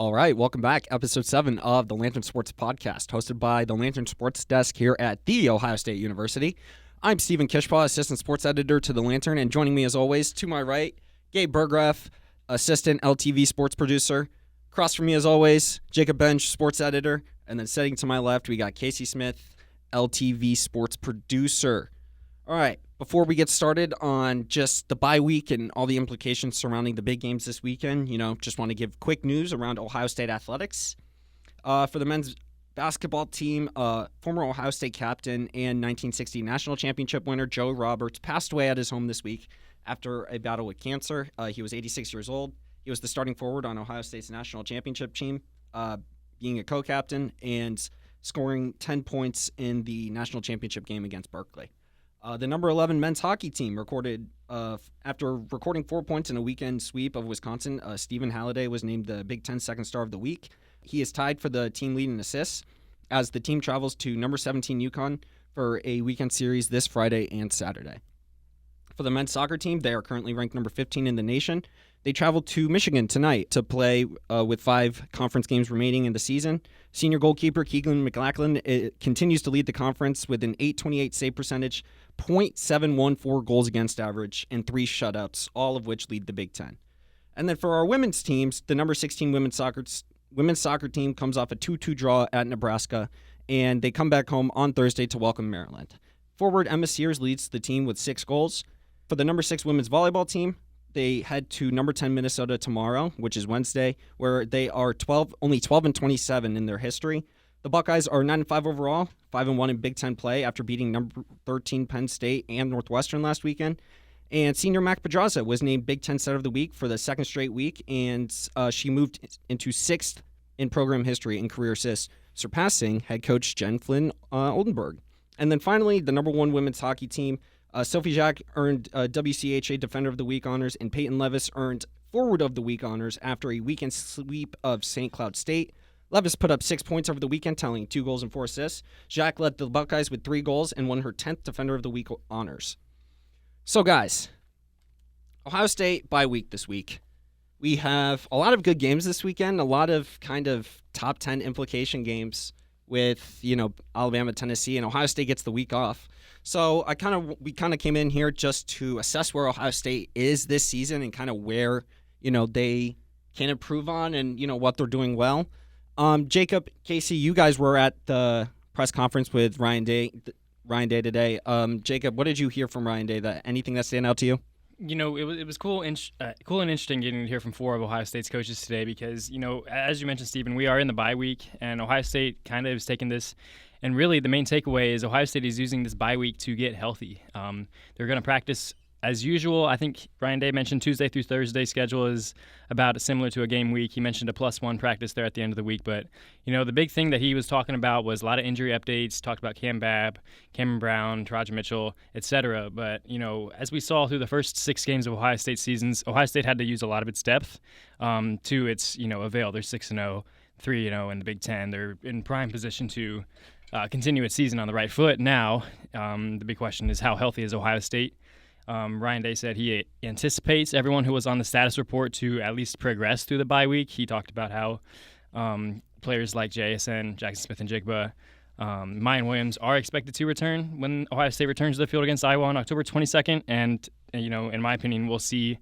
All right, welcome back. Episode 7 of the Lantern Sports Podcast, hosted by the Lantern Sports Desk here at The Ohio State University. I'm Steven Kishpaugh, Assistant Sports Editor to the Lantern, and joining me as always, to my right, Gabe Burggraf, Assistant LTV Sports Producer. Across from me as always, Jacob Benge, Sports Editor, and then sitting to my left, we got Casey Smith, LTV Sports Producer. All right, before we get started on just the bye week and all the implications surrounding the big games this weekend, just want to give quick news around Ohio State athletics. For the men's basketball team, former Ohio State captain and 1960 national championship winner Joe Roberts passed away at his home this week after a battle with cancer. He was 86 years old. He was the starting forward on Ohio State's national championship team, being a co-captain and scoring 10 points in the national championship game against Berkeley. The number 11 men's hockey team recorded, after recording 4 points in a weekend sweep of Wisconsin, Stephen Halliday was named the Big Ten Second Star of the Week. He is tied for the team lead in assists as the team travels to number 17 UConn for a weekend series this Friday and Saturday. For the men's soccer team, they are currently ranked number 15 in the nation. They travel to Michigan tonight to play with 5 conference games remaining in the season. Senior goalkeeper Keegan McLachlan continues to lead the conference with an .828 save percentage, .714 goals against average, and 3 shutouts, all of which lead the Big Ten. And then for our women's teams, the number 16 women's soccer team comes off a 2-2 draw at Nebraska, and they come back home on Thursday to welcome Maryland. Forward Emma Sears leads the team with 6 goals. For the number 6 women's volleyball team, they head to number 10 Minnesota tomorrow, which is Wednesday, where they are only 12-27 in their history. The Buckeyes are 9-5 overall, 5-1 in Big Ten play after beating number 13 Penn State and Northwestern last weekend. And senior Mac Pedraza was named Big Ten Setter of the Week for the second straight week, and she moved into 6th in program history in career assists, surpassing head coach Jen Flynn Oldenburg. And then finally, the number 1 women's hockey team, Sophie Jacques earned WCHA Defender of the Week honors, and Peyton Levis earned Forward of the Week honors after a weekend sweep of St. Cloud State. Levis put up 6 points over the weekend, tallying 2 goals and 4 assists. Jacques led the Buckeyes with 3 goals and won her 10th Defender of the Week honors. So, guys, Ohio State bye week this week. We have a lot of good games this weekend, a lot of kind of top 10 implication games with, Alabama, Tennessee, and Ohio State gets the week off. So we kind of came in here just to assess where Ohio State is this season and kind of where, they can improve on and, what they're doing well. Jacob, Casey, you guys were at the press conference with Ryan Day today. Jacob, what did you hear from Ryan Day? Anything that stand out to you? It was cool and interesting getting to hear from 4 of Ohio State's coaches today because, as you mentioned, Stephen, we are in the bye week, and Ohio State kind of has taken this. And really, the main takeaway is Ohio State is using this bye week to get healthy. They're going to practice as usual. I think Ryan Day mentioned Tuesday through Thursday schedule is about similar to a game week. He mentioned a +1 practice there at the end of the week. But, the big thing that he was talking about was a lot of injury updates, talked about Cam Babb, Cameron Brown, Roger Mitchell, etc. But, as we saw through the first 6 games of Ohio State seasons, Ohio State had to use a lot of its depth to its, avail. They're 6-0, 3-0 in the Big Ten. They're in prime position to continue its season on the right foot. Now, the big question is how healthy is Ohio State? Ryan Day said he anticipates everyone who was on the status report to at least progress through the bye week. He talked about how players like JSN, Jackson Smith-Njigba, Mayan Williams are expected to return when Ohio State returns to the field against Iowa on October 22nd. And, in my opinion, we'll see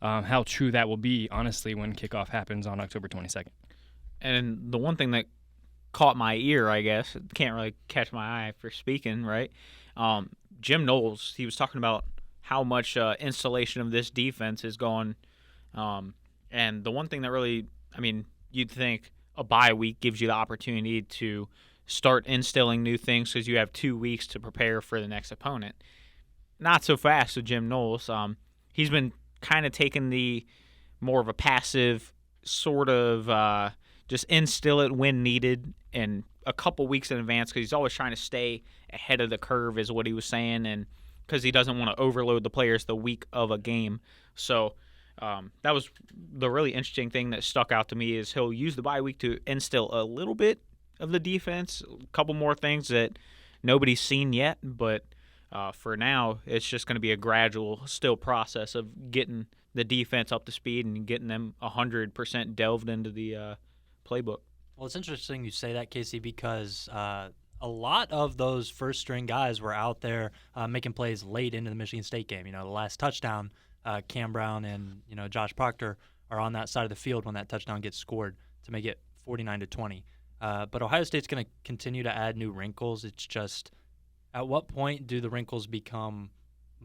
how true that will be, honestly, when kickoff happens on October 22nd. And the one thing that caught my ear, I guess, can't really catch my eye for speaking, right? Jim Knowles, he was talking about how much installation of this defense is going. And the one thing that really, you'd think a bye week gives you the opportunity to start instilling new things because you have 2 weeks to prepare for the next opponent. Not so fast with Jim Knowles. He's been kind of taking the more of a passive sort of just instill it when needed and a couple weeks in advance because he's always trying to stay ahead of the curve is what he was saying, and because he doesn't want to overload the players the week of a game. So that was the really interesting thing that stuck out to me is he'll use the bye week to instill a little bit of the defense, a couple more things that nobody's seen yet, but for now it's just going to be a gradual still process of getting the defense up to speed and getting them 100% delved into the playbook. Well, it's interesting you say that, Casey, because a lot of those first-string guys were out there making plays late into the Michigan State game. The last touchdown, Cam Brown and Josh Proctor are on that side of the field when that touchdown gets scored to make it 49-20. But Ohio State's going to continue to add new wrinkles. It's just, at what point do the wrinkles become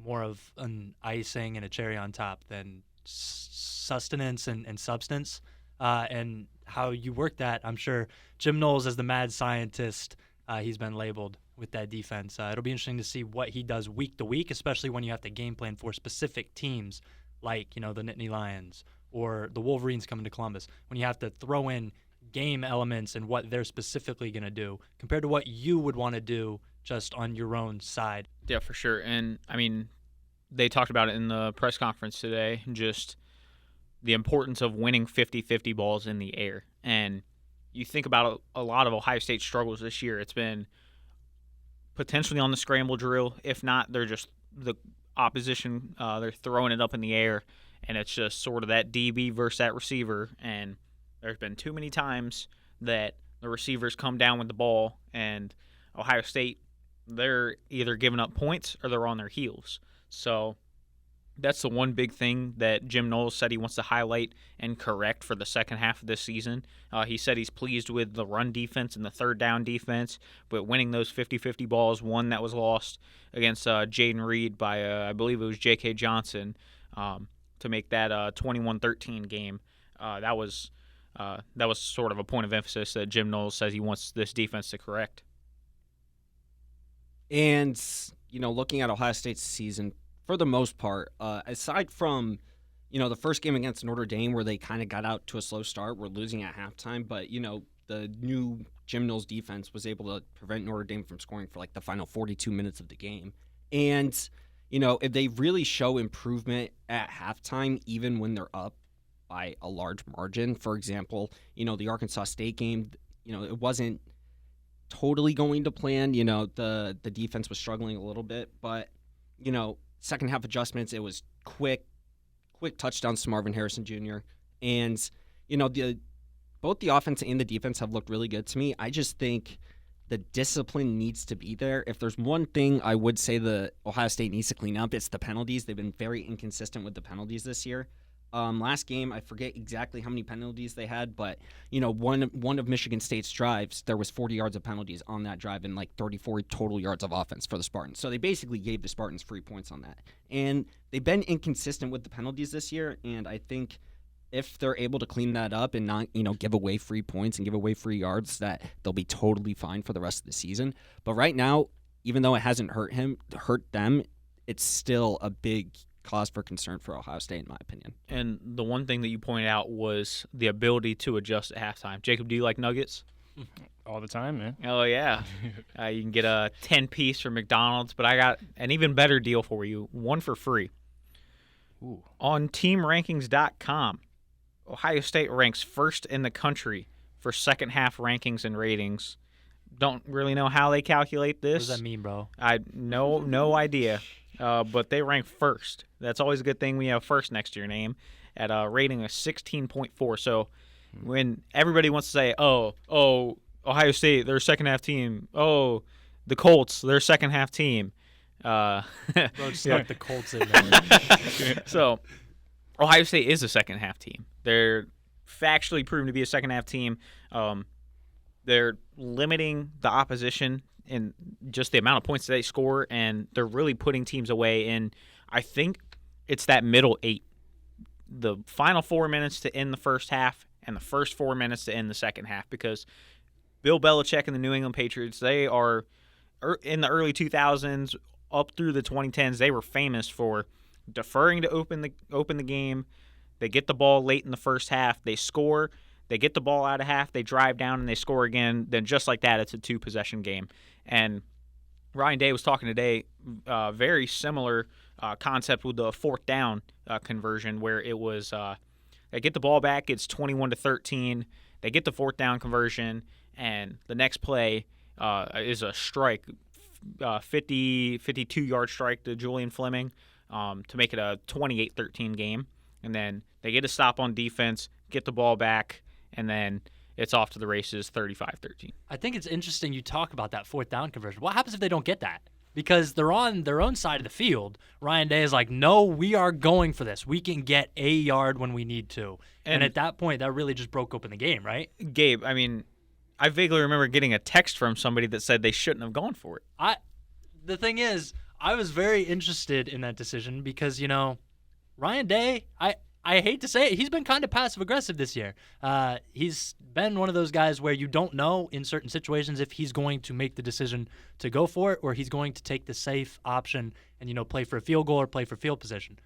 more of an icing and a cherry on top than sustenance and substance? And how you work that, I'm sure Jim Knowles, as the mad scientist, he's been labeled with that defense. It'll be interesting to see what he does week to week, especially when you have to game plan for specific teams like, the Nittany Lions or the Wolverines coming to Columbus, when you have to throw in game elements and what they're specifically going to do compared to what you would want to do just on your own side. Yeah, for sure. And, I mean, they talked about it in the press conference today, just the importance of winning 50-50 balls in the air. And you think about a lot of Ohio State's struggles this year. It's been potentially on the scramble drill. If not, they're just the opposition, they're throwing it up in the air, and it's just sort of that DB versus that receiver. And there's been too many times that the receivers come down with the ball, and Ohio State, they're either giving up points or they're on their heels. So that's the one big thing that Jim Knowles said he wants to highlight and correct for the second half of this season. He said he's pleased with the run defense and the third down defense, but winning those 50-50 balls, one that was lost against Jaden Reed by, I believe it was J.K. Johnson, to make that 21-13 game. That was sort of a point of emphasis that Jim Knowles says he wants this defense to correct. And, looking at Ohio State's season, for the most part, aside from, the first game against Notre Dame where they kind of got out to a slow start, we're losing at halftime, but, the new Jim Knowles defense was able to prevent Notre Dame from scoring for, the final 42 minutes of the game. And, if they really show improvement at halftime, even when they're up by a large margin, for example, the Arkansas State game, it wasn't totally going to plan. The defense was struggling a little bit, but, second half adjustments, it was quick touchdowns to Marvin Harrison Jr. And, both the offense and the defense have looked really good to me. I just think the discipline needs to be there. If there's one thing I would say the Ohio State needs to clean up, it's the penalties. They've been very inconsistent with the penalties this year. Last game, I forget exactly how many penalties they had, but one of Michigan State's drives, there was 40 yards of penalties on that drive and 34 total yards of offense for the Spartans. So they basically gave the Spartans free points on that. And they've been inconsistent with the penalties this year, and I think if they're able to clean that up and not give away free points and give away free yards, that they'll be totally fine for the rest of the season. But right now, even though it hasn't hurt them, it's still a big cause for concern for Ohio State, in my opinion. And the one thing that you pointed out was the ability to adjust at halftime. Jacob, do you like nuggets? All the time, man. Oh, yeah. You can get a 10-piece from McDonald's, but I got an even better deal for you, one for free. Ooh. On teamrankings.com, Ohio State ranks first in the country for second half rankings and ratings. Don't really know how they calculate this. What does that mean, bro? I no idea. But they rank first. That's always a good thing when you have first next to your name at a rating of 16.4. So when everybody wants to say, oh, Ohio State, they're a second half team. Oh, the Colts, they're a second half team. Bro, just stuck the Colts in there. So Ohio State is a second half team. They're factually proven to be a second half team. They're limiting the opposition in just the amount of points that they score, and they're really putting teams away in, I think it's that middle 8. The final 4 minutes to end the first half and the first 4 minutes to end the second half, because Bill Belichick and the New England Patriots, they are in the early 2000s up through the 2010s, they were famous for deferring to open the game. They get the ball late in the first half, they score, they get the ball out of half, they drive down, and they score again. Then just like that, it's a 2-possession game. And Ryan Day was talking today, very similar concept with the fourth down conversion, where it was they get the ball back, it's 21-13. They get the fourth down conversion, and the next play is a strike, 52-yard strike to Julian Fleming to make it a 28-13 game. And then they get a stop on defense, get the ball back, and then it's off to the races 35-13. I think it's interesting you talk about that fourth down conversion. What happens if they don't get that? Because they're on their own side of the field. Ryan Day is like, no, we are going for this. We can get a yard when we need to. And at that point, that really just broke open the game, right? Gabe, I mean, I vaguely remember getting a text from somebody that said they shouldn't have gone for it. The thing is, I was very interested in that decision because, Ryan Day, I hate to say it, he's been kind of passive-aggressive this year. He's been one of those guys where you don't know in certain situations if he's going to make the decision to go for it or he's going to take the safe option and, play for a field goal or play for field position.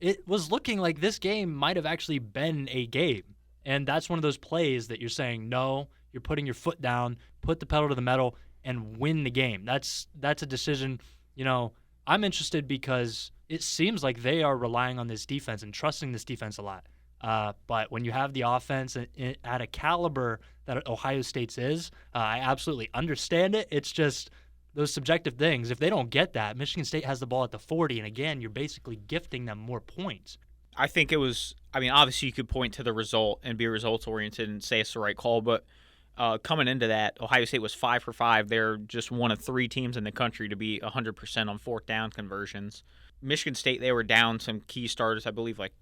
It was looking like this game might have actually been a game, and that's one of those plays that you're saying, no, you're putting your foot down, put the pedal to the metal, and win the game. That's a decision, I'm interested because it seems like they are relying on this defense and trusting this defense a lot. But when you have the offense at a caliber that Ohio State's is, I absolutely understand it. It's just those subjective things. If they don't get that, Michigan State has the ball at the 40, and again, you're basically gifting them more points. I think it was, obviously you could point to the result and be results-oriented and say it's the right call, but coming into that, Ohio State was 5 for 5. They're just one of 3 teams in the country to be 100% on fourth down conversions. Michigan State, they were down some key starters. I believe like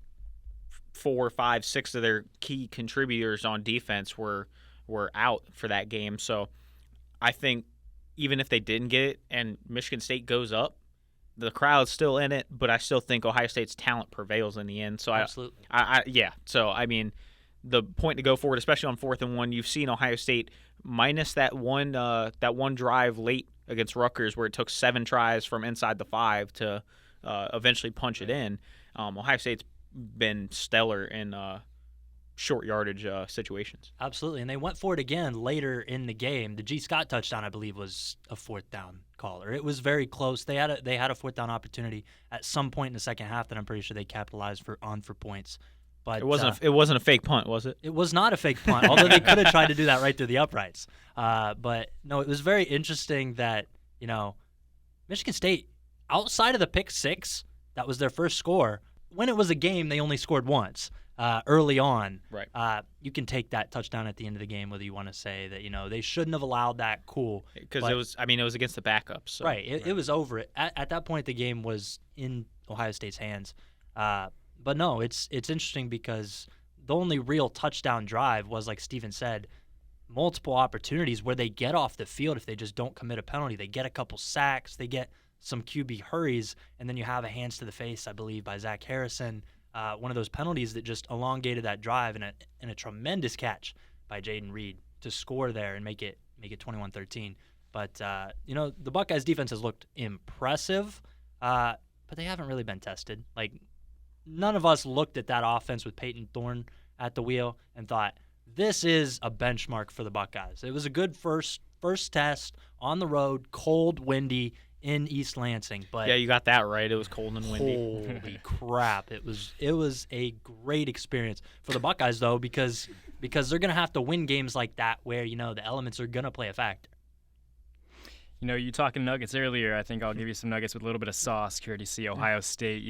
4, 5, 6 of their key contributors on defense were out for that game. So I think even if they didn't get it and Michigan State goes up, the crowd's still in it, but I still think Ohio State's talent prevails in the end. So absolutely. So the point to go forward, especially on 4th and 1, you've seen Ohio State minus that one drive late against Rutgers where it took 7 tries from inside the 5 to eventually punch it in. Ohio State's been stellar in short yardage situations. Absolutely, and they went for it again later in the game. The G. Scott touchdown, I believe, was a fourth down call, or it was very close. They had a fourth down opportunity at some point in the second half that I'm pretty sure they capitalized for points. But it wasn't a fake punt, was it? It was not a fake punt, although they could have tried to do that right through the uprights. But no, it was very interesting that Michigan State, outside of the pick 6, that was their first score. When it was a game, they only scored once. Early on, right? You can take that touchdown at the end of the game, whether you want to say that they shouldn't have allowed that. Cool, because it was against the backups. So. Right, it was over. At that point, the game was in Ohio State's hands. But no, it's interesting because the only real touchdown drive was, like Steven said, multiple opportunities where they get off the field if they just don't commit a penalty. They get a couple sacks, they get some QB hurries, and then you have a hands to the face, I believe, by Zach Harrison. One of those penalties that just elongated that drive, and a tremendous catch by Jaden Reed to score there and make it 21-13. But the Buckeyes defense has looked impressive, but they haven't really been tested. Like, none of us looked at that offense with Peyton Thorne at the wheel and thought, this is a benchmark for the Buckeyes. It was a good first test on the road, cold, windy, in East Lansing. But yeah, you got that right. It was cold and windy. Holy crap. It was a great experience for the Buckeyes, though, because they're going to have to win games like that where, the elements are going to play a factor. You talking nuggets earlier. I think I'll give you some nuggets with a little bit of sauce, courtesy Ohio State.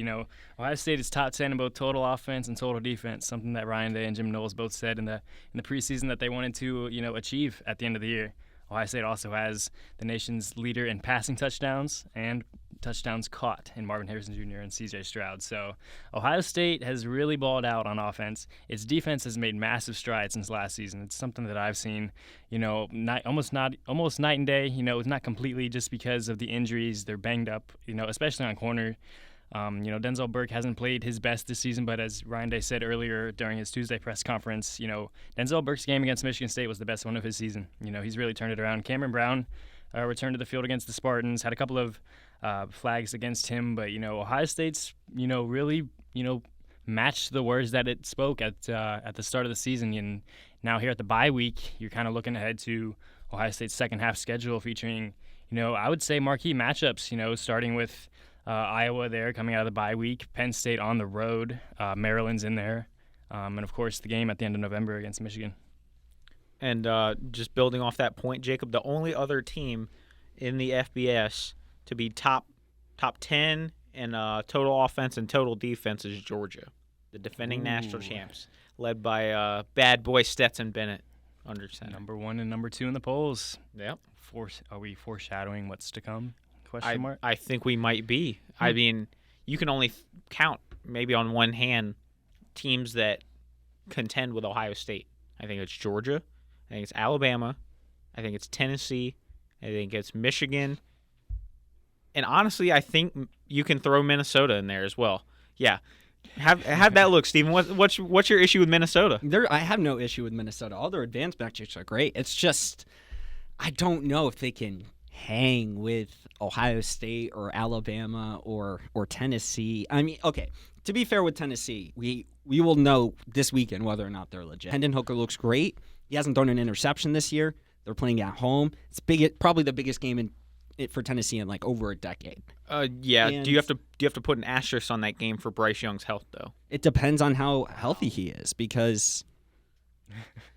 Ohio State is top 10 in both total offense and total defense, something that Ryan Day and Jim Knowles both said in the preseason that they wanted to, achieve at the end of the year. Ohio State also has the nation's leader in passing touchdowns and touchdowns caught in Marvin Harrison Jr. and C.J. Stroud. So Ohio State has really balled out on offense. Its defense has made massive strides since last season. It's something that I've seen, almost night and day. It's not completely just because of the injuries. They're banged up, especially on corner. Denzel Burke hasn't played his best this season, but as Ryan Day said earlier during his Tuesday press conference, Denzel Burke's game against Michigan State was the best one of his season. He's really turned it around. Cameron Brown returned to the field against the Spartans, had a couple of flags against him, but Ohio State's really matched the words that it spoke at the start of the season. And now here at the bye week, you're kind of looking ahead to Ohio State's second half schedule featuring I would say marquee matchups. Starting with Iowa there coming out of the bye week, Penn State on the road, Maryland's in there, and of course the game at the end of November against Michigan. And just building off that point, Jacob, the only other team in the FBS to be top 10 in total offense and total defense is Georgia, the defending national champs, led by bad boy Stetson Bennett. under center. Number 1 and number 2 in the polls. Yep. Are we foreshadowing what's to come? Question mark. I think we might be. I mean, you can only count maybe on one hand teams that contend with Ohio State. I think it's Georgia. I think it's Alabama. I think it's Tennessee. I think it's Michigan. And honestly, I think you can throw Minnesota in there as well. Yeah. Have that look, Steven. What's your issue with Minnesota? I have no issue with Minnesota. All their advanced metrics are great. It's just I don't know if they can hang with Ohio State or Alabama or Tennessee. I mean, okay, to be fair with Tennessee, we will know this weekend whether or not they're legit. Hendon Hooker looks great. He hasn't thrown an interception this year. They're playing at home. It's probably the biggest game for Tennessee in like over a decade. Yeah. And do you have to put an asterisk on that game for Bryce Young's health though? It depends on how healthy he is because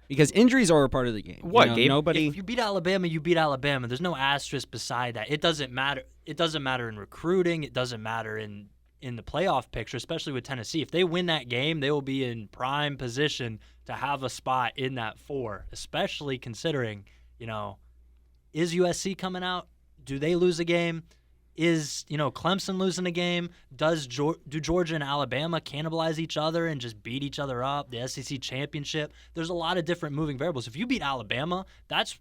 injuries are a part of the game. What, Gabe? Nobody. If you beat Alabama, you beat Alabama. There's no asterisk beside that. It doesn't matter. It doesn't matter in recruiting. It doesn't matter in the playoff picture, especially with Tennessee. If they win that game, they will be in prime position to have a spot in that 4, especially considering, is USC coming out? Do they lose a game? Is, Clemson losing a game? Do Georgia and Alabama cannibalize each other and just beat each other up? The SEC championship? There's a lot of different moving variables. If you beat Alabama, that's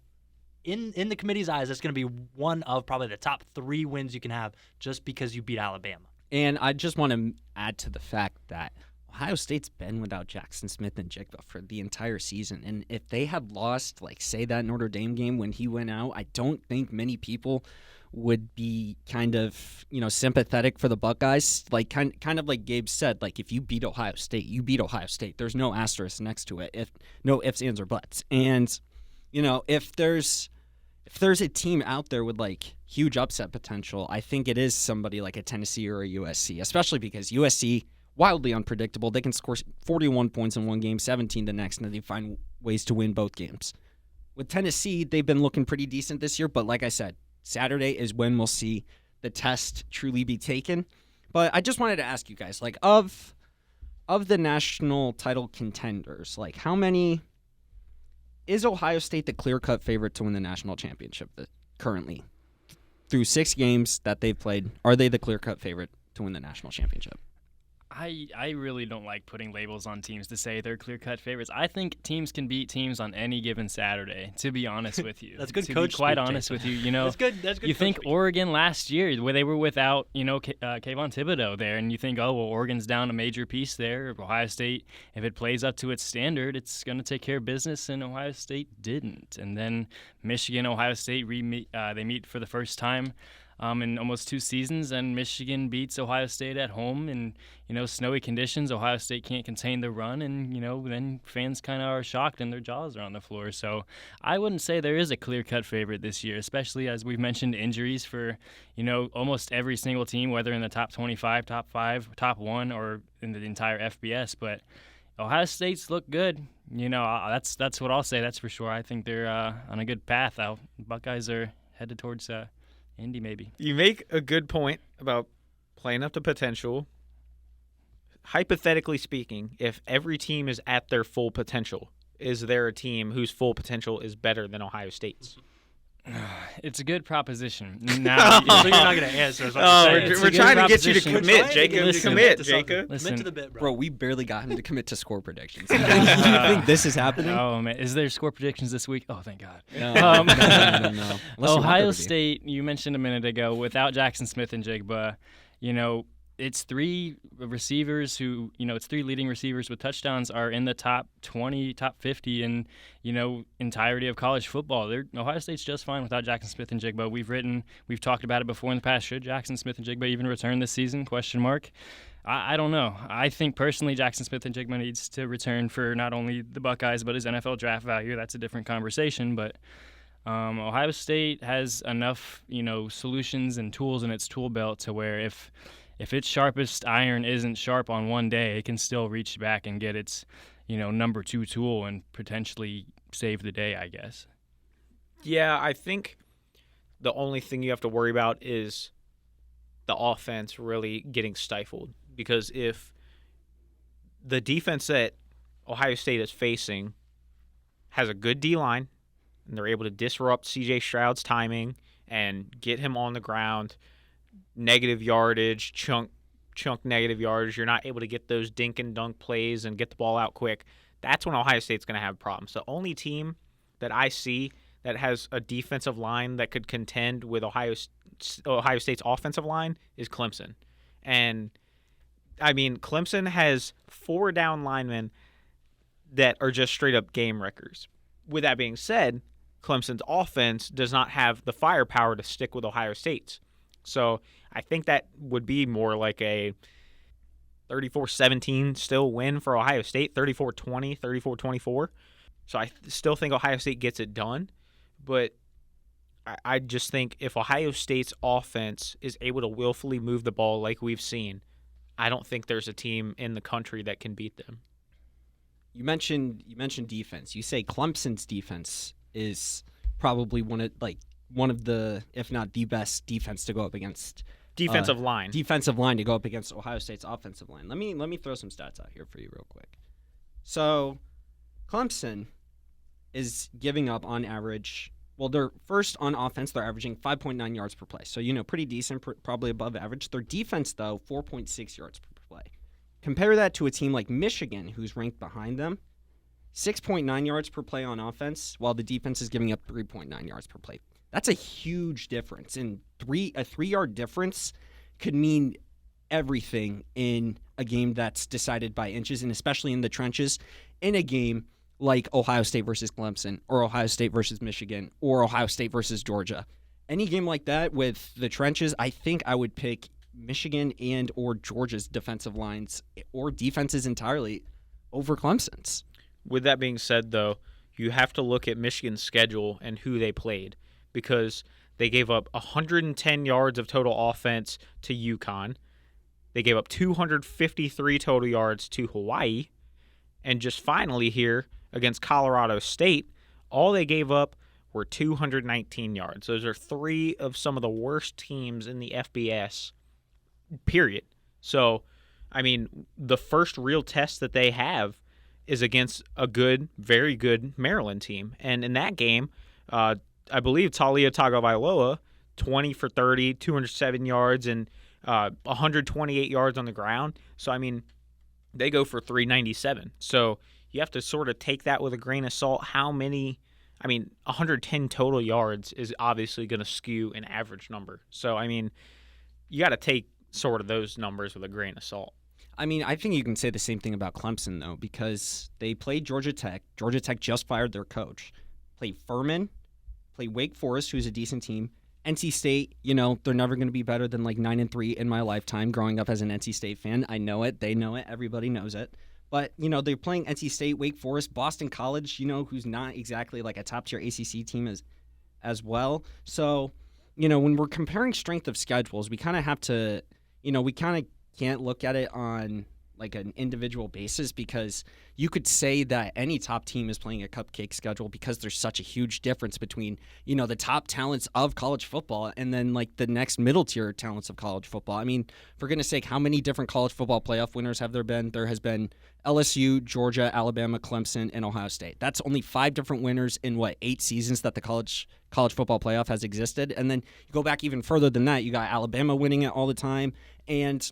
in the committee's eyes, that's going to be one of probably the top 3 wins you can have just because you beat Alabama. And I just want to add to the fact that Ohio State's been without Jackson Smith and Jigba for the entire season. And if they had lost, like, say, that Notre Dame game when he went out, I don't think many people would be kind of, sympathetic for the Buckeyes. Like, kind of like Gabe said, like, if you beat Ohio State, you beat Ohio State. There's no asterisk next to it. No ifs, ands, or buts. And, if there's a team out there with, like, huge upset potential, I think it is somebody like a Tennessee or a USC, especially because USC, wildly unpredictable. They can score 41 points in one game, 17 the next, and then they find ways to win both games. With Tennessee, they've been looking pretty decent this year, but like I said, Saturday is when we'll see the test truly be taken. But I just wanted to ask you guys, like, of the national title contenders, like, how many is Ohio State the clear-cut favorite to win the national championship currently? Through 6 games that they've played, are they the clear-cut favorite to win the national championship? I really don't like putting labels on teams to say they're clear-cut favorites. I think teams can beat teams on any given Saturday, to be honest with you. That's good to coach be quite speak, honest Jason. with you, That's good you think speak. Oregon last year, where they were without, Kayvon Thibodeau there, and you think, oh, well, Oregon's down a major piece there. Ohio State, if it plays up to its standard, it's going to take care of business, and Ohio State didn't. And then Michigan, Ohio State, they meet for the first time in almost 2 seasons, and Michigan beats Ohio State at home in, snowy conditions. Ohio State can't contain the run, and, then fans kind of are shocked and their jaws are on the floor. So I wouldn't say there is a clear-cut favorite this year, especially as we've mentioned injuries for, almost every single team, whether in the top 25, top 5, top 1, or in the entire FBS. But Ohio State's look good. That's what I'll say. That's for sure. I think they're on a good path. Buckeyes are headed towards Indy, maybe. You make a good point about playing up to potential. Hypothetically speaking, if every team is at their full potential, is there a team whose full potential is better than Ohio State's? It's a good proposition. Now, So you're not going to answer. Is what I'm saying. We're trying to get you to proposition. commit, Jacob. Listen, Commit, Jacob. Listen, Commit to the bit, bro. Bro, we barely got him to commit to score predictions. You think this is happening? Oh, man. Is there score predictions this week? Oh, thank God. No. Um, No. Unless you want Ohio there to be. State, you mentioned a minute ago, without Jackson Smith and Jigba, it's 3 receivers who, it's 3 leading receivers with touchdowns are in the top 20, top 50 in, entirety of college football. Ohio State's just fine without Jackson Smith and Jigba. We've talked about it before in the past. Should Jackson Smith and Jigba even return this season? ? I don't know. I think personally Jackson Smith and Jigba needs to return for not only the Buckeyes but his NFL draft value. That's a different conversation, but Ohio State has enough, solutions and tools in its tool belt to where if its sharpest iron isn't sharp on one day, it can still reach back and get its, number 2 tool and potentially save the day, I guess. Yeah, I think the only thing you have to worry about is the offense really getting stifled. Because if the defense that Ohio State is facing has a good D-line, and they're able to disrupt C.J. Stroud's timing and get him on the ground, negative yardage, chunk negative yardage. You're not able to get those dink and dunk plays and get the ball out quick. That's when Ohio State's going to have problems. The only team that I see that has a defensive line that could contend with Ohio State's offensive line is Clemson. And, I mean, Clemson has 4 down linemen that are just straight-up game wreckers. With that being said, Clemson's offense does not have the firepower to stick with Ohio State's. So I think that would be more like a 34-17 still win for Ohio State, 34-20, 34-24. So I still think Ohio State gets it done. But I just think if Ohio State's offense is able to willfully move the ball like we've seen, I don't think there's a team in the country that can beat them. You mentioned defense. You say Clemson's defense is probably one of the, if not the best defense to go up against. Defensive line to go up against Ohio State's offensive line. Let me throw some stats out here for you real quick. So Clemson is giving up on average. Well, they're first on offense. They're averaging 5.9 yards per play. So, pretty decent, probably above average. Their defense, though, 4.6 yards per play. Compare that to a team like Michigan, who's ranked behind them, 6.9 yards per play on offense, while the defense is giving up 3.9 yards per play. That's a huge difference. And a 3-yard difference could mean everything in a game that's decided by inches, and especially in the trenches, in a game like Ohio State versus Clemson, or Ohio State versus Michigan, or Ohio State versus Georgia. Any game like that with the trenches, I think I would pick Michigan and or Georgia's defensive lines or defenses entirely over Clemson's. With that being said, though, you have to look at Michigan's schedule and who they played, because they gave up 110 yards of total offense to UConn. They gave up 253 total yards to Hawaii. And just finally here, against Colorado State, all they gave up were 219 yards. Those are 3 of some of the worst teams in the FBS, period. So, I mean, the first real test that they have is against a good, very good Maryland team. And in that game, I believe Talia Tagovailoa, 20 for 30, 207 yards, and 128 yards on the ground. So, I mean, they go for 397. So you have to sort of take that with a grain of salt. 110 total yards is obviously going to skew an average number. So, I mean, you got to take sort of those numbers with a grain of salt. I mean, I think you can say the same thing about Clemson, though, because they played Georgia Tech. Georgia Tech just fired their coach. Played Furman, played Wake Forest, who's a decent team. NC State, they're never going to be better than 9-3 in my lifetime growing up as an NC State fan. I know it. They know it. Everybody knows it. But, they're playing NC State, Wake Forest, Boston College, who's not exactly like a top-tier ACC team as well. So, when we're comparing strength of schedules, we kind of have to, we kind of can't look at it on like an individual basis, because you could say that any top team is playing a cupcake schedule because there's such a huge difference between, the top talents of college football and then like the next middle tier talents of college football. I mean, for goodness sake, how many different college football playoff winners have there been? There has been LSU, Georgia, Alabama, Clemson, and Ohio State. That's only 5 different winners in 8 seasons that the college football playoff has existed. And then you go back even further than that, you got Alabama winning it all the time. And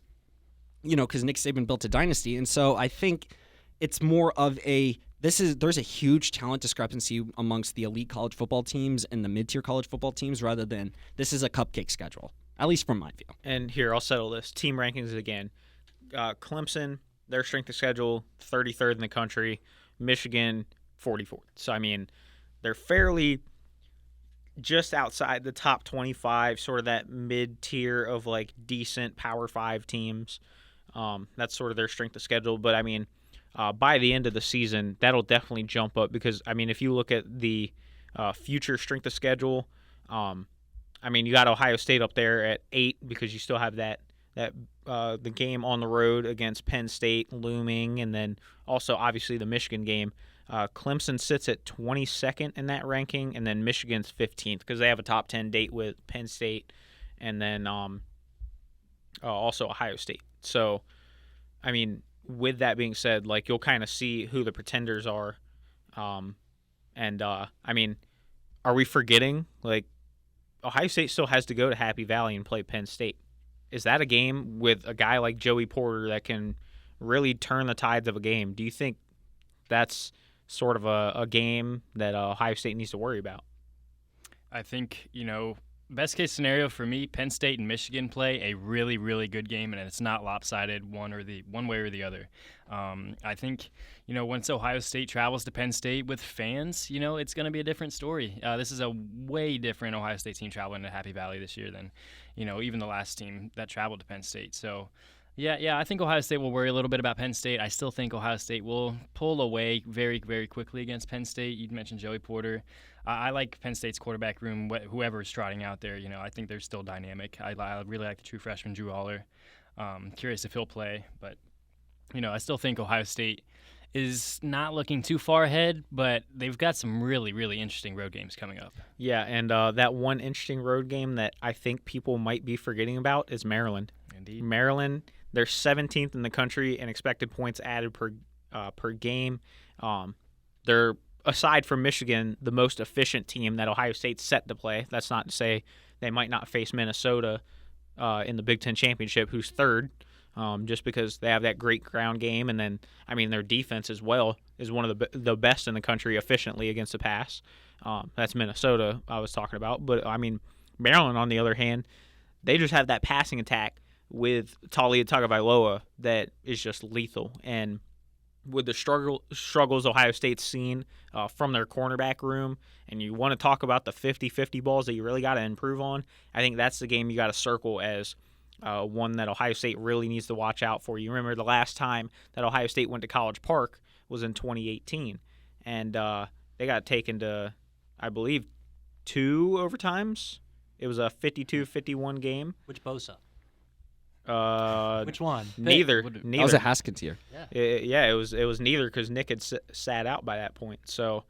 because Nick Saban built a dynasty. And so I think it's more of there's a huge talent discrepancy amongst the elite college football teams and the mid-tier college football teams, rather than this is a cupcake schedule, at least from my view. And here, I'll settle this. Team rankings again. Clemson, their strength of schedule, 33rd in the country. Michigan, 44th. So, I mean, they're fairly just outside the top 25, sort of that mid-tier of decent Power 5 teams. That's sort of their strength of schedule. But, I mean, by the end of the season, that'll definitely jump up because, I mean, if you look at the future strength of schedule, I mean, you got Ohio State up there at 8 because you still have the game on the road against Penn State looming, and then also, obviously, the Michigan game. Clemson sits at 22nd in that ranking, and then Michigan's 15th because they have a top 10 date with Penn State, and then also Ohio State. So, I mean, with that being said, you'll kind of see who the pretenders are, and And, I mean, are we forgetting, like, Ohio State still has to go to Happy Valley and play Penn State. Is that a game with a guy like Joey Porter that can really turn the tides of a game? Do you think that's sort of a game that Ohio State needs to worry about? I think, best case scenario for me, Penn State and Michigan play a really, really good game, and it's not lopsided one way or the other. I think, once Ohio State travels to Penn State with fans, it's going to be a different story. This is a way different Ohio State team traveling to Happy Valley this year than, even the last team that traveled to Penn State. So, yeah, I think Ohio State will worry a little bit about Penn State. I still think Ohio State will pull away very, very quickly against Penn State. You mentioned Joey Porter. I like Penn State's quarterback room, whoever is trotting out there. I think they're still dynamic. I really like the true freshman Drew Aller. Curious if he'll play, but I still think Ohio State is not looking too far ahead, but they've got some really, really interesting road games coming up. Yeah, and that one interesting road game that I think people might be forgetting about is Maryland. Indeed. Maryland, they're 17th in the country in expected points added per game. They're, aside from Michigan, the most efficient team that Ohio State's set to play. That's not to say they might not face Minnesota in the Big Ten Championship, who's third, just because they have that great ground game. And then, I mean, their defense as well is one of the best in the country efficiently against the pass. That's Minnesota I was talking about. But, I mean, Maryland, on the other hand, they just have that passing attack with Talia Tagovailoa that is just lethal. And with the struggles Ohio State's seen from their cornerback room, and you want to talk about the 50-50 balls that you really got to improve on, I think that's the game you got to circle as one that Ohio State really needs to watch out for. You remember the last time that Ohio State went to College Park was in 2018, and they got taken to, I believe, 2 overtimes. It was a 52-51 game. Which Bosa? Which one? Neither. That was a Haskins year. It was neither because Nick had sat out by that point. So,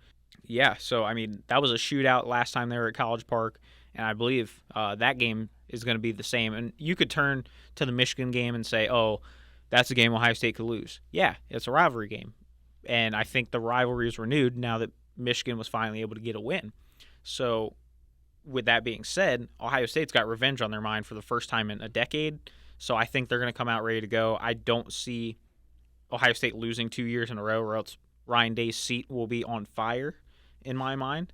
yeah. So, I mean, that was a shootout last time they were at College Park, and I believe that game is going to be the same. And you could turn to the Michigan game and say, oh, that's a game Ohio State could lose. Yeah, it's a rivalry game. And I think the rivalry is renewed now that Michigan was finally able to get a win. So, with that being said, Ohio State's got revenge on their mind for the first time in a decade. So I think they're going to come out ready to go. I don't see Ohio State losing 2 years in a row, or else Ryan Day's seat will be on fire in my mind.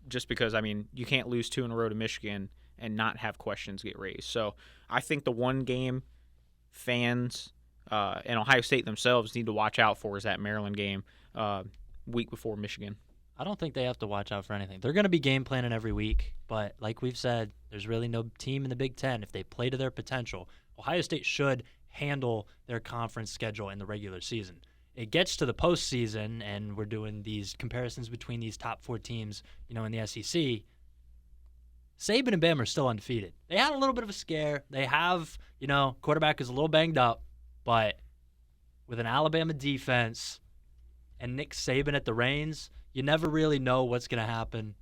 Just because, I mean, you can't lose 2 in a row to Michigan and not have questions get raised. So I think the one game fans and Ohio State themselves need to watch out for is that Maryland game week before Michigan. I don't think they have to watch out for anything. They're going to be game planning every week, but like we've said, there's really no team in the Big Ten. If they play to their potential, Ohio State should handle their conference schedule in the regular season. It gets to the postseason, and we're doing these comparisons between these top 4 teams, in the SEC. Saban and Bama are still undefeated. They had a little bit of a scare. They have, quarterback is a little banged up, but with an Alabama defense and Nick Saban at the reins, you never really know what's going to happen.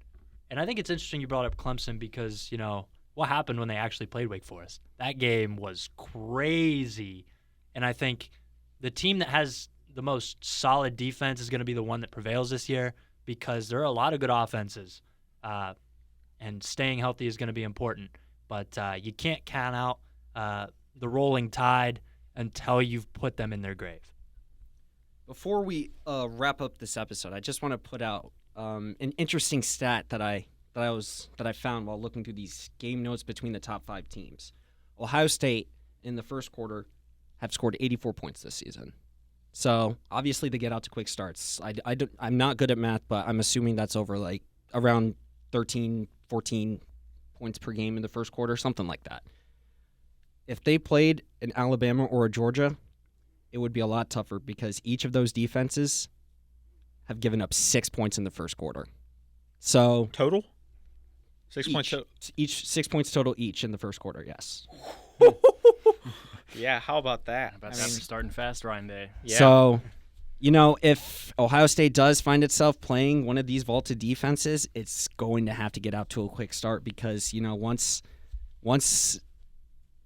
And I think it's interesting you brought up Clemson because, what happened when they actually played Wake Forest? That game was crazy. And I think the team that has the most solid defense is going to be the one that prevails this year because there are a lot of good offenses. And staying healthy is going to be important. But you can't count out the rolling tide until you've put them in their grave. Before we wrap up this episode, I just want to put out an interesting stat that I found while looking through these game notes between the top 5 teams. Ohio State in the first quarter have scored 84 points this season. So obviously they get out to quick starts. I'm not good at math, but I'm assuming that's over like around 13, 14 points per game in the first quarter, something like that. If they played in Alabama or Georgia, it would be a lot tougher because each of those defenses have given up 6 points in the first quarter. So Total? 6 points total? Each 6 points total each in the first quarter, yes. Yeah, how about that? Starting fast, Ryan Day. Yeah. So, if Ohio State does find itself playing one of these vaulted defenses, it's going to have to get out to a quick start because, once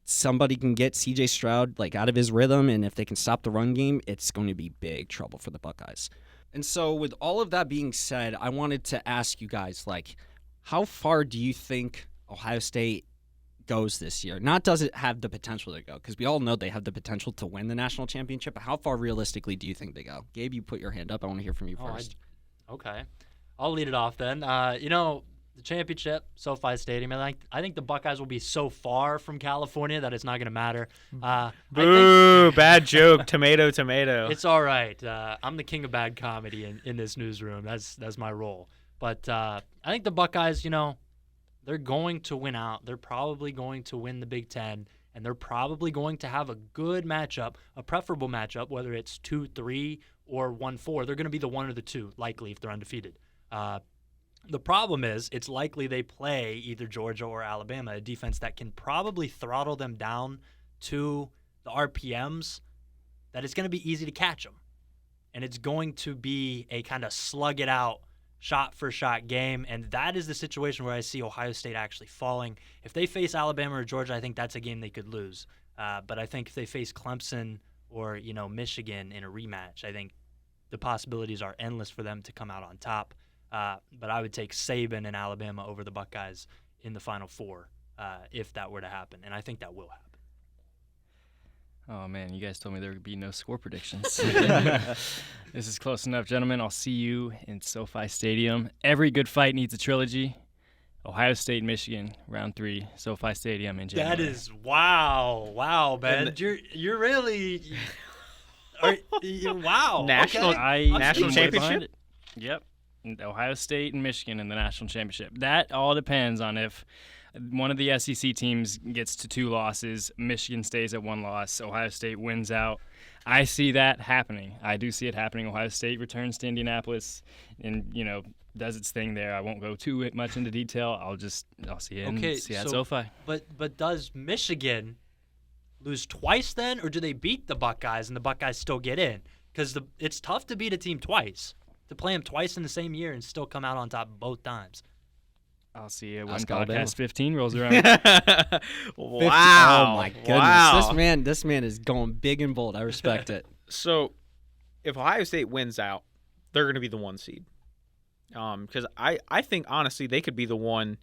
somebody can get C.J. Stroud out of his rhythm, and if they can stop the run game, it's going to be big trouble for the Buckeyes. And so with all of that being said, I wanted to ask you guys, like, how far do you think Ohio State goes this year? Not does it have the potential to go, because we all know they have the potential to win the national championship, but how far realistically do you think they go? Gabe, you put your hand up. I want to hear from you first. Okay. I'll lead it off then. The championship, SoFi Stadium, and I think the Buckeyes will be so far from California that it's not going to matter. Boo! Bad joke. Tomato, tomato. It's all right. I'm the king of bad comedy in this newsroom. That's my role. But I think the Buckeyes, they're going to win out. They're probably going to win the Big Ten, and they're probably going to have a good matchup, a preferable matchup, whether it's 2-3 or 1-4. They're going to be the one or the two, likely, if they're undefeated. The problem is it's likely they play either Georgia or Alabama, a defense that can probably throttle them down to the RPMs that it's going to be easy to catch them. And it's going to be a kind of slug it out, shot-for-shot game, and that is the situation where I see Ohio State actually falling. If they face Alabama or Georgia, I think that's a game they could lose. But I think if they face Clemson or, Michigan in a rematch, I think the possibilities are endless for them to come out on top. But I would take Saban and Alabama over the Buckeyes in the Final Four if that were to happen, and I think that will happen. Oh, man, you guys told me there would be no score predictions. This is close enough, gentlemen. I'll see you in SoFi Stadium. Every good fight needs a trilogy. Ohio State, Michigan, round 3, SoFi Stadium in January. That is wow, Ben. You're really wow. National championship. Yep, Ohio State and Michigan in the national championship. That all depends on if one of the SEC teams gets to 2 losses, Michigan stays at 1 loss, Ohio State wins out. I see that happening. I do see it happening. Ohio State returns to Indianapolis and, does its thing there. I won't go too much into detail. I'll see it see at SoFi. But does Michigan lose twice then, or do they beat the Buckeyes and the Buckeyes still get in? Because it's tough to beat a team twice, to play them twice in the same year and still come out on top both times. I'll see you when Ask podcast Alabama. 15 rolls around. Wow. Oh, my goodness. Wow. This man is going big and bold. I respect it. So, if Ohio State wins out, they're going to be the 1 seed. Because I think, honestly, they could be the one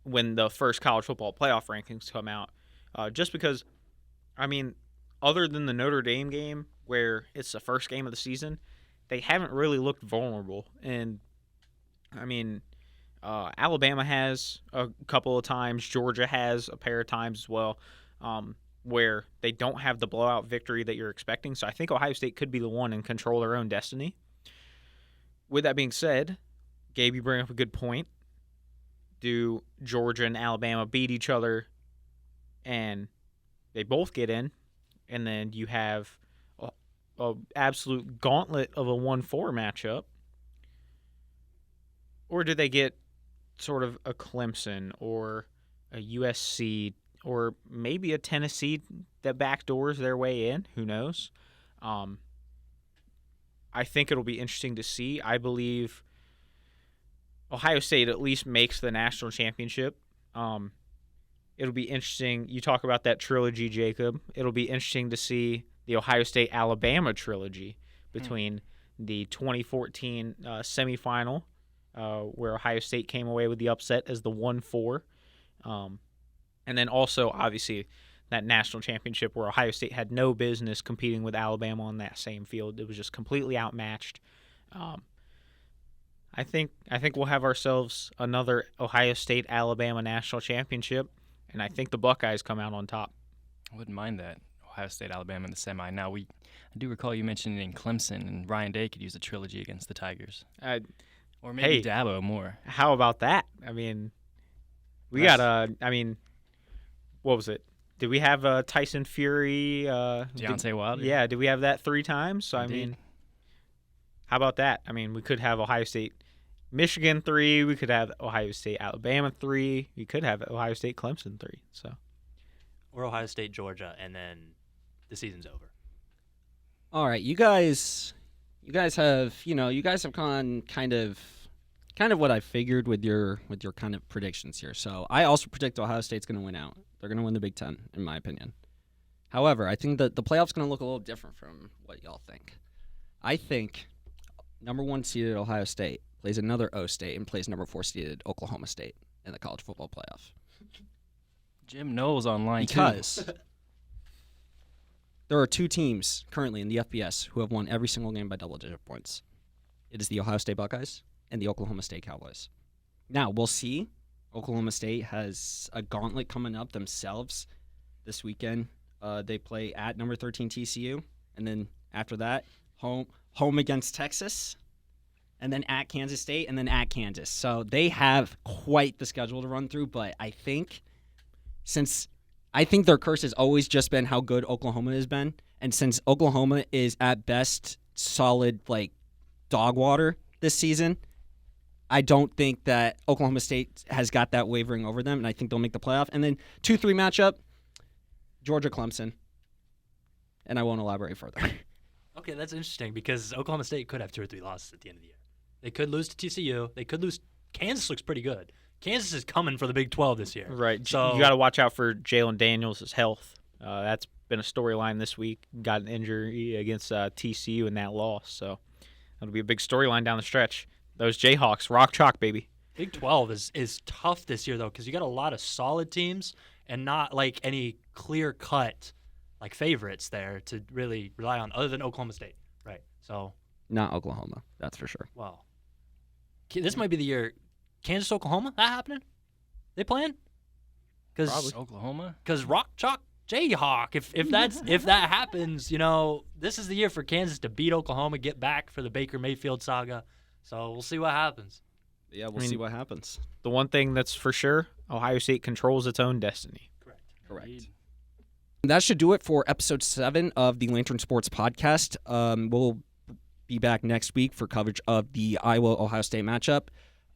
when the first college football playoff rankings come out. Just because, other than the Notre Dame game, where it's the first game of the season, they haven't really looked vulnerable. And, Alabama has a couple of times. Georgia has a pair of times as well, where they don't have the blowout victory that you're expecting. So I think Ohio State could be the one and control their own destiny. With that being said, Gabe, you bring up a good point. Do Georgia and Alabama beat each other and they both get in, and then you have a absolute gauntlet of a 1-4 matchup? Or do they get sort of a Clemson or a USC or maybe a Tennessee that backdoors their way in? Who knows? I think it'll be interesting to see. I believe Ohio State at least makes the national championship. It'll be interesting. You talk about that trilogy, Jacob. It'll be interesting to see the Ohio State-Alabama trilogy between the 2014 semifinal, where Ohio State came away with the upset as the 1-4. And then also, obviously, that national championship where Ohio State had no business competing with Alabama on that same field. It was just completely outmatched. I think we'll have ourselves another Ohio State-Alabama national championship, and I think the Buckeyes come out on top. I wouldn't mind that. Ohio State, Alabama in the semi. Now, I do recall you mentioning Clemson, and Ryan Day could use a trilogy against the Tigers. Or maybe Dabo more. How about that? What was it? Did we have Tyson Fury? Deontay Wilder? Yeah, did we have that 3 times? So, Indeed. how about that? We could have Ohio State, Michigan 3. We could have Ohio State, Alabama 3. We could have Ohio State, Clemson 3. So, or Ohio State, Georgia, and then the season's over. All right, you guys have gone kind of what I figured with your kind of predictions here. So I also predict Ohio State's going to win out. They're going to win the Big Ten, in my opinion. However, I think that the playoff's going to look a little different from what y'all think. I think number 1 seeded Ohio State plays another O State and plays number 4 seeded Oklahoma State in the college football playoff. Jim Knowles online Because there are 2 teams currently in the FBS who have won every single game by double-digit points. It is the Ohio State Buckeyes and the Oklahoma State Cowboys. Now, we'll see. Oklahoma State has a gauntlet coming up themselves this weekend. They play at number 13 TCU, and then after that, home against Texas, and then at Kansas State, and then at Kansas. So they have quite the schedule to run through, but I think their curse has always just been how good Oklahoma has been, and since Oklahoma is at best solid like dog water this season, I don't think that Oklahoma State has got that wavering over them, and I think they'll make the playoff. And then 2-3 matchup, Georgia-Clemson, and I won't elaborate further. Okay, that's interesting because Oklahoma State could have 2 or 3 losses at the end of the year. They could lose to TCU. They could lose. Kansas looks pretty good. Kansas is coming for the Big 12 this year. Right. So you got to watch out for Jalen Daniels' health. That's been a storyline this week. Got an injury against TCU in that loss, so that'll be a big storyline down the stretch. Those Jayhawks, rock chalk, baby. Big 12 is tough this year, though, because you got a lot of solid teams and not like any clear-cut like favorites there to really rely on other than Oklahoma State. Right. So Not Oklahoma, that's for sure. well, this might be the year. Kansas, Oklahoma, that happening? They playing? Because Oklahoma. rock chalk Jayhawk. If that happens, this is the year for Kansas to beat Oklahoma, get back for the Baker Mayfield saga. So we'll see what happens. Yeah, we'll see what happens. The one thing that's for sure, Ohio State controls its own destiny. Correct. Indeed. That should do it for episode 7 of the Lantern Sports Podcast. We'll be back next week for coverage of the Iowa-Ohio State matchup.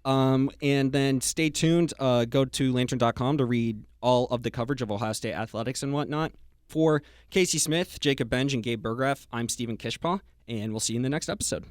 And then stay tuned. Go to lantern.com to read all of the coverage of Ohio State athletics and whatnot. For Casey Smith, Jacob Benge, and Gabe Burggraf, I'm Steven Kishpaugh, and we'll see you in the next episode.